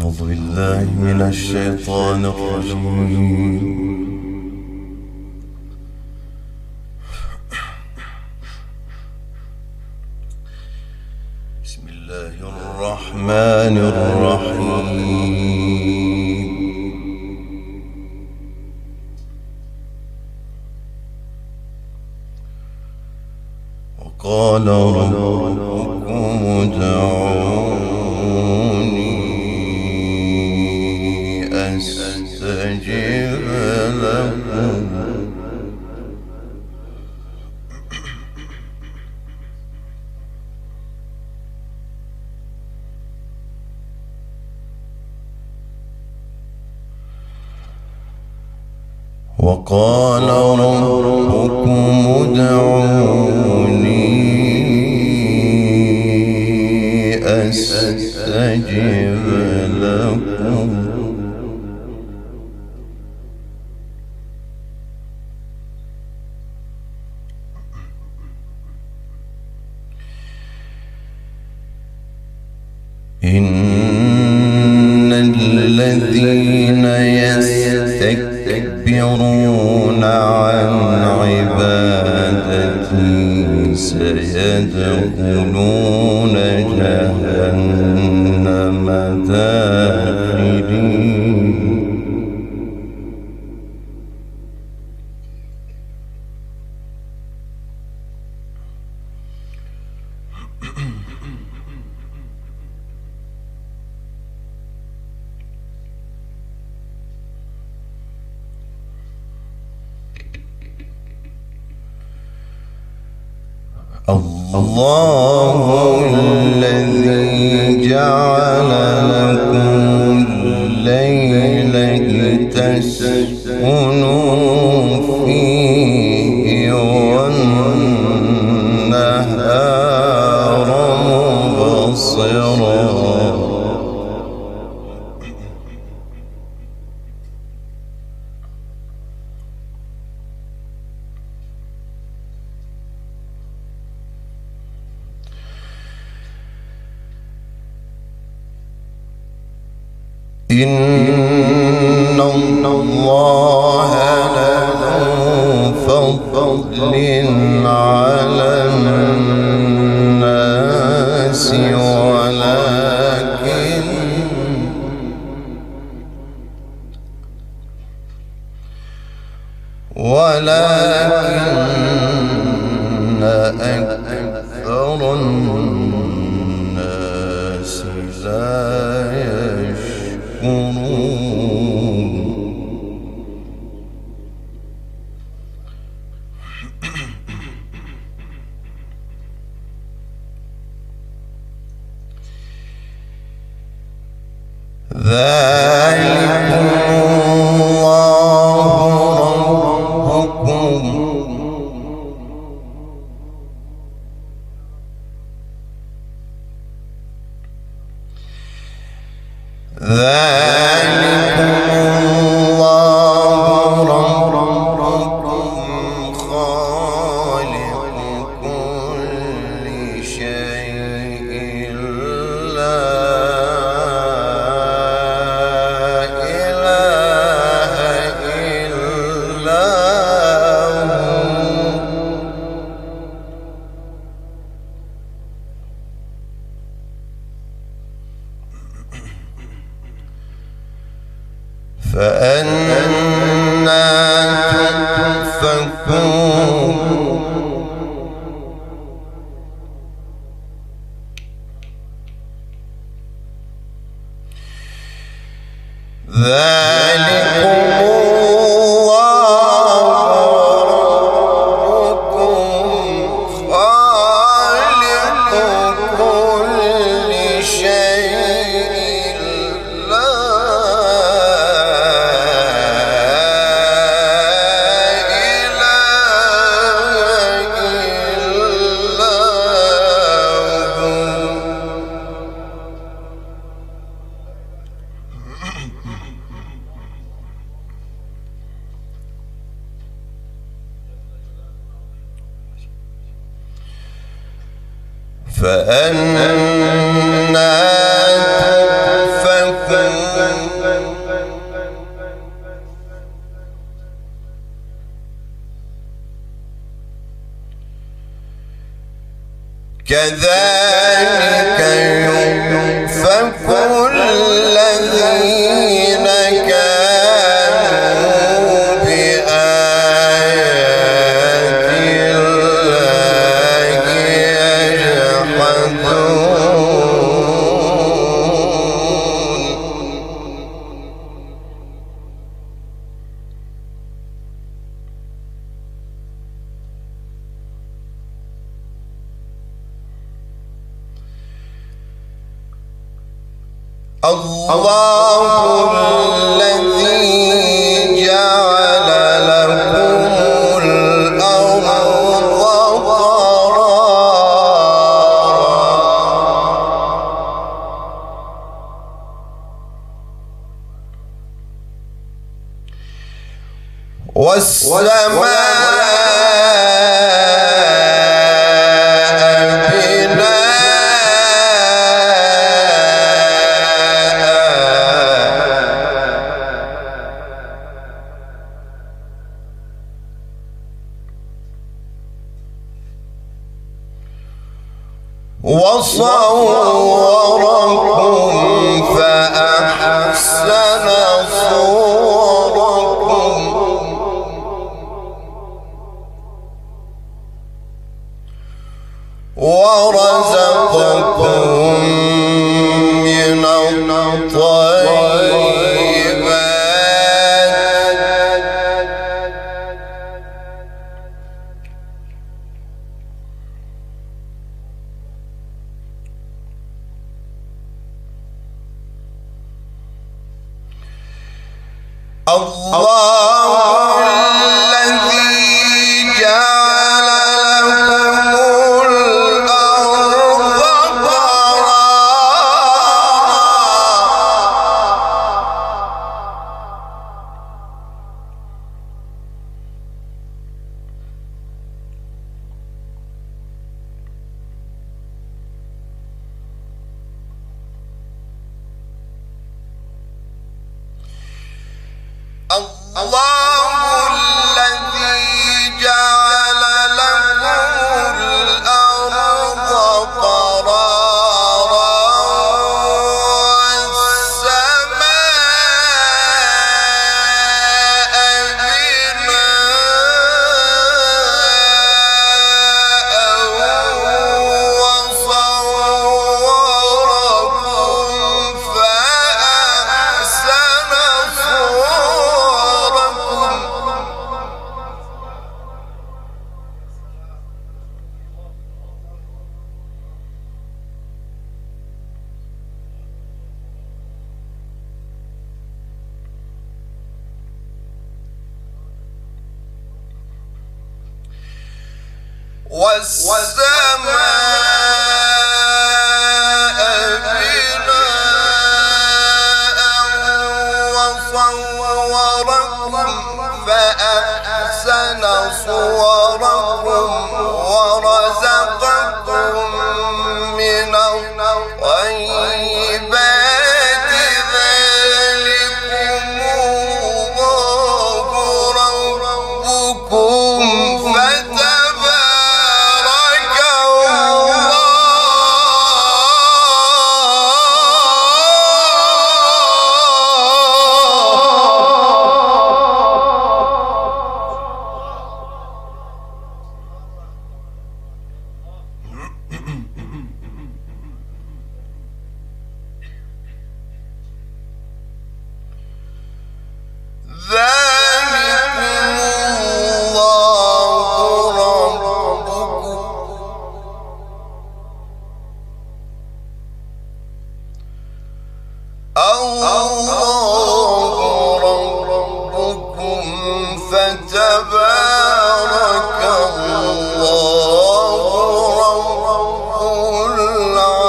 أعوذ بالله من الشيطان الرجيم. بسم الله الرحمن الرحيم. وقال ربكم ادعوني أستجب لكم. وقال ربكم ادعوني أستجب لكم. إن الذين يستكبرون عن عبادتي سيدخلون جهنم داخرين. الله الذي جعل لكم الليل لتسكنوا فيه والنهار مبصرا. إن الله لذو فضل على الناس ولكن أكثر الناس لا يشكرون. ذلكم الله ربكم خالق كل شيء لا إله إلا هو. فأنى تؤفكون. ذلكم الله ربكم خالق كل شيء لا فأنى تؤفكون. كذلك يؤفك الذين كانوا بآيات الله يجحدون. الله الذي جعل لكم الأرض قرارا والسماء وصوركم فأحسن صوركم ورزقكم من الطيبات. الله الذي جعل لكم الأرض قرارا الله الذي جعل لكم الأرض قرارا والسماء بناء وصوركم فأحسن صوركم والسماء بناء وصوركم فأحسن صوركم ورزقكم من الطيبات ذلكم الله ربكم فتبارك الله. فتبارك الله رب العالمين.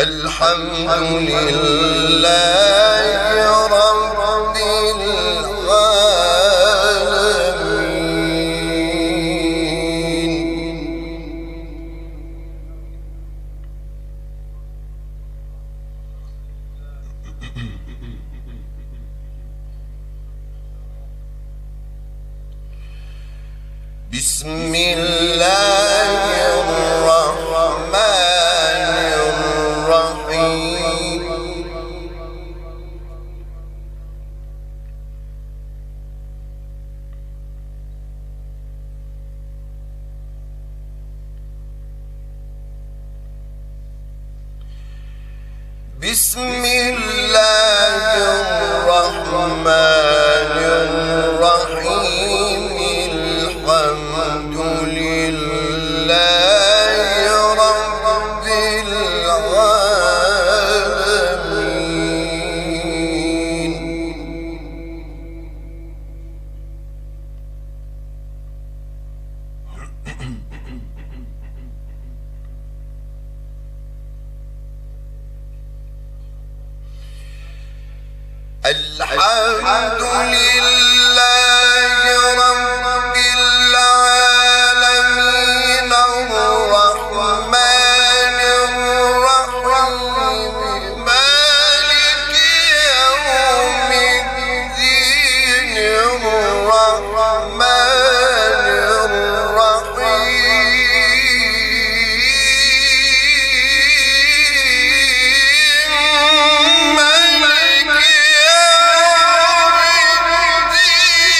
الحمد لله رب العالمين. بسم الله الرحمن الرحيم. بسم الله الرحمن الرحيم. الحمد لله رب العالمين. الحمد لله رب العالمين. الرحمن الرحيم. مالك يوم الدين. الرحمن الرحيم. مالك يوم الدين.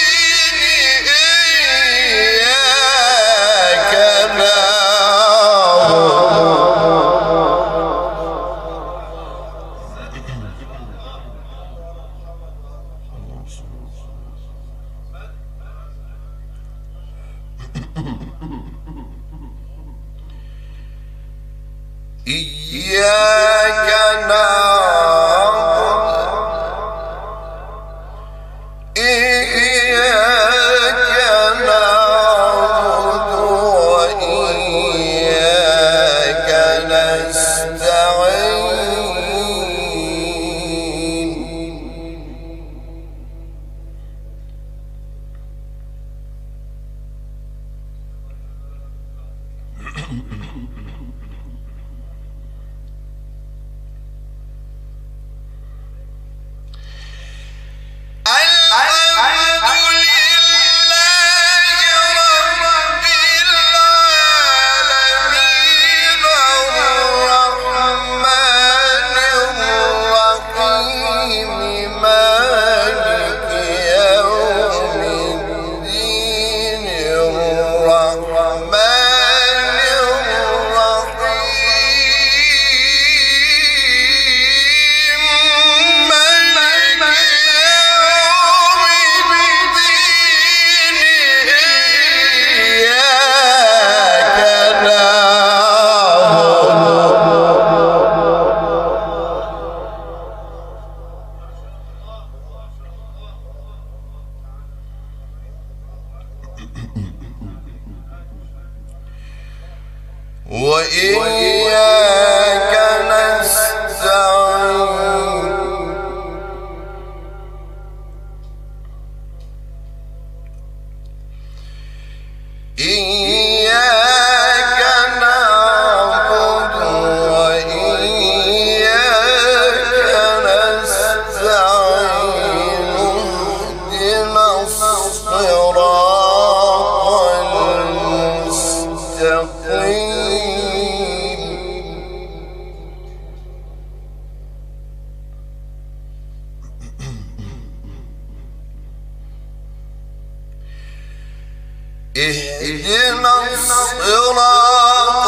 اهدنا الصراط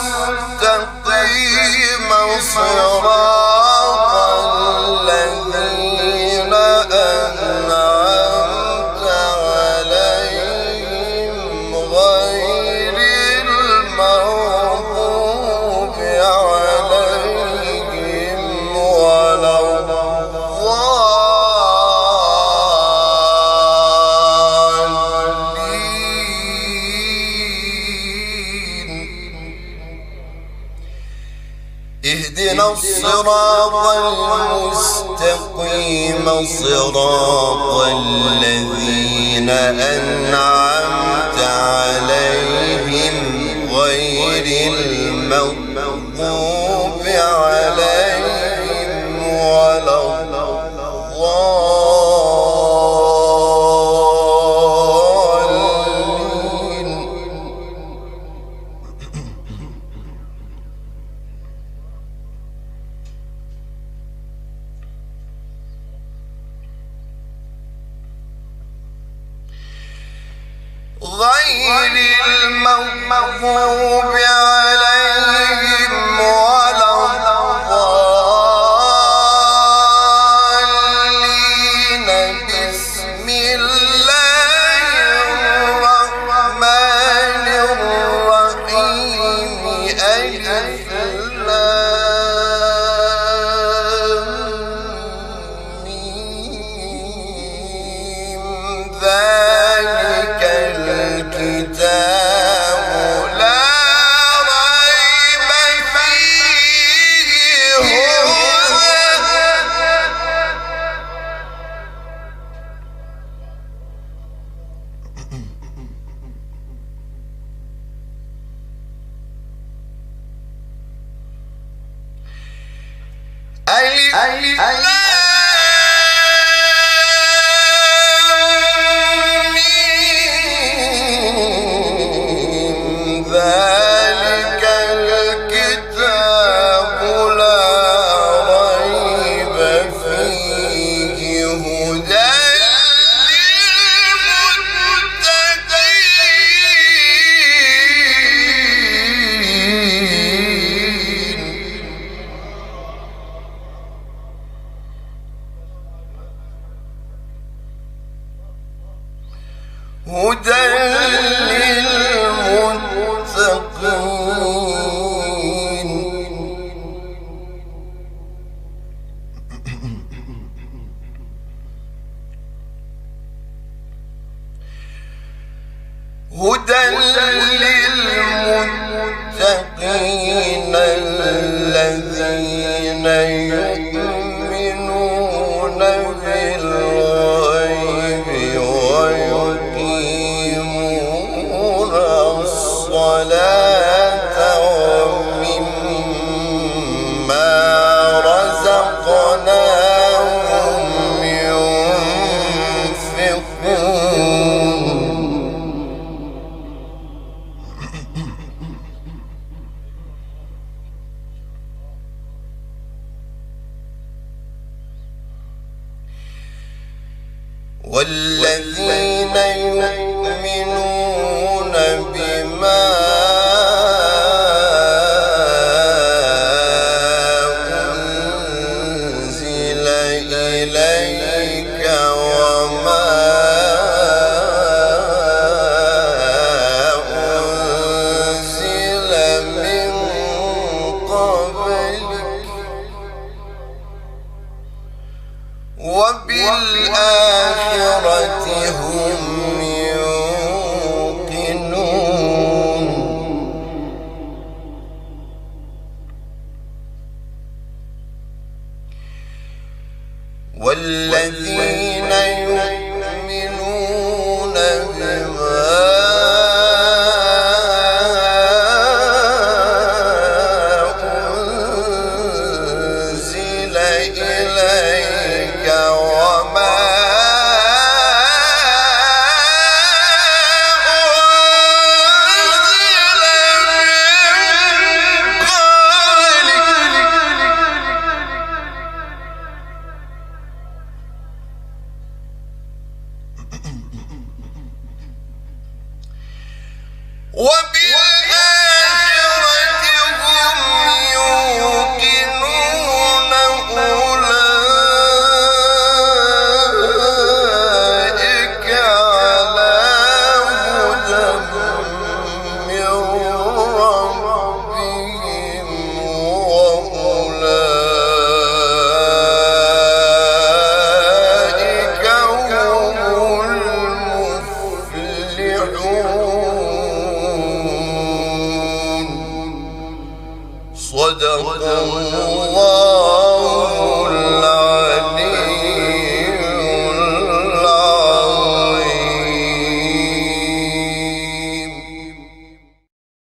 المستقيم صراط الذين أنعمت عليهم غير المغضوب عليهم ولا اهدنا الصراط المستقيم صراط الذين أنعمت عليهم غير المغضوب عليهم ولا الضالين. غير المغضوب عليهم ولا الضالين. بسم الله الرحمن الرحيم. ألف لام ميم. ذلك الكتاب لا ريب فيه ألف لام ميم. ذلك الكتاب لا ريب فيه هدى للمتقين. هدى للمتقين. هدى للمتقين الذين يؤمنون بالغيب ويقيمون الصلاة ومما رزقناهم ينفقون. والذين يؤمنون بما أنزل إليك وما أنزل من قبلك وبالآخرة هم يوقنون. والذين يؤمنون بما أنزل إليك وما صدق الله